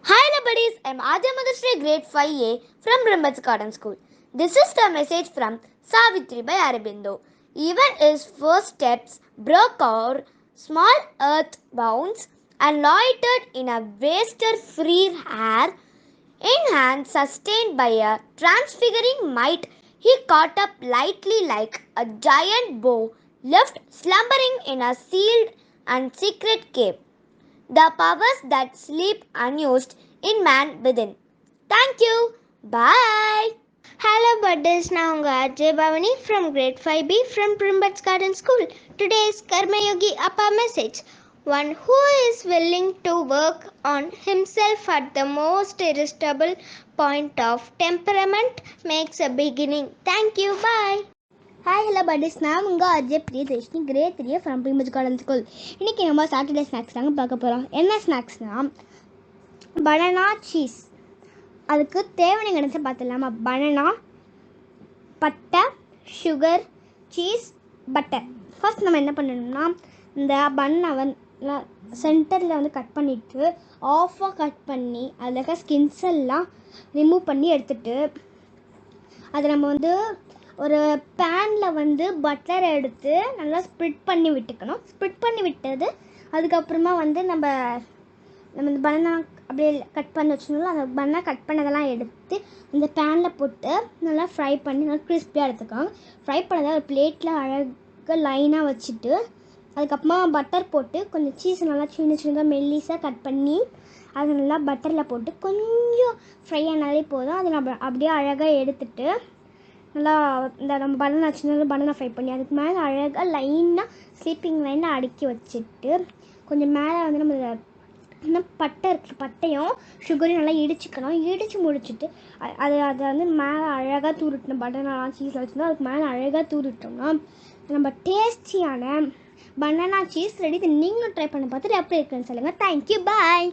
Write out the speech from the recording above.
Hi buddies, I'm Adya Madhusri grade 5A from Brimbats Garden School. This is the message from Savitri by Aurobindo. Even his first steps broke our small earth bounds and loitered in a wasted free air. In hand sustained by a transfiguring might, he caught up lightly like a giant bow left slumbering in a sealed and secret cave. The powers that sleep unused in man within. Thank you. Bye. Hello buddies, நான் உங்க அஜய் பவனி from grade 5B from Primbats Garden School. Today's Karma Yogi Appa message. One who is willing to work on himself at the most irresistible point of temperament makes a beginning. Thank you. Bye. Hi hello buddies, நான் உங்கள் Ajay Priyadarshini grade 3 from Primage garden school. இன்றைக்கி நம்ம Saturday snacks தாங்க பார்க்க போகிறோம். என்ன ஸ்நாக்ஸ்னால் banana cheese. அதுக்கு தேவையான இன்க்ரீடியன்ஸை பார்த்துடலாமா? பனானா, பட்டை, சுகர், சீஸ், பட்டர். ஃபர்ஸ்ட் நம்ம என்ன பண்ணணும்னா, இந்த பனானா வந்து சென்டரில் வந்து கட் பண்ணிவிட்டு ஆஃபாக கட் பண்ணி அதில் இருக்க ஸ்கின்ஸ் எல்லாம் ரிமூவ் பண்ணி எடுத்துட்டு அதை நம்ம வந்து ஒரு பேனில் வந்து பட்டர் எடுத்து நல்லா ஸ்ப்ரிட் பண்ணி விட்டுக்கணும். ஸ்ப்ரிட் பண்ணி விட்டது அதுக்கப்புறமா வந்து நம்ம இந்த பனானா அப்படியே கட் பண்ணி வச்சுக்கணும். அந்த பனானா கட் பண்ணதெல்லாம் எடுத்து இந்த பேனில் போட்டு நல்லா ஃப்ரை பண்ணி நல்லா கிறிஸ்பியாக எடுத்துக்கோங்க. ஃப்ரை பண்ணதை ஒரு பிளேட்டில் அழகாக லைனாக வச்சுட்டு அதுக்கப்புறமா பட்டர் போட்டு கொஞ்சம் சீஸ் நல்லா சின்ன சின்னதாக மெல்லிஸாக கட் பண்ணி அதை நல்லா பட்டரில் போட்டு கொஞ்சம் ஃப்ரை ஆனாலே போதும். அதை நம்ம அப்படியே அழகாக எடுத்துட்டு நல்லா இந்த நம்ம பனானா சின்ன பனானா ஃப்ரை பண்ணி அதுக்கு மேலே அழகாக லைனாக ஸ்லீப்பிங் லைனாக அடுக்கி வச்சுட்டு கொஞ்சம் மேலே வந்து நம்ம இன்னும் பட்டை இருக்குது, பட்டையும் சுகரையும் நல்லா இடிச்சுக்கணும். இடித்து முடிச்சுட்டு அதை வந்து மேலே அழகாக தூரிட்டணும். பனானாலாம் சீஸில் வச்சுருந்தோம் அதுக்கு மேலே அழகாக தூரிட்டோம்னா நம்ம டேஸ்டியான பனானா சீஸ் ரெடி. நீங்களும் ட்ரை பண்ணி பார்த்துட்டு எப்படி இருக்குன்னு சொல்லுங்கள். தேங்க்யூ. பாய்.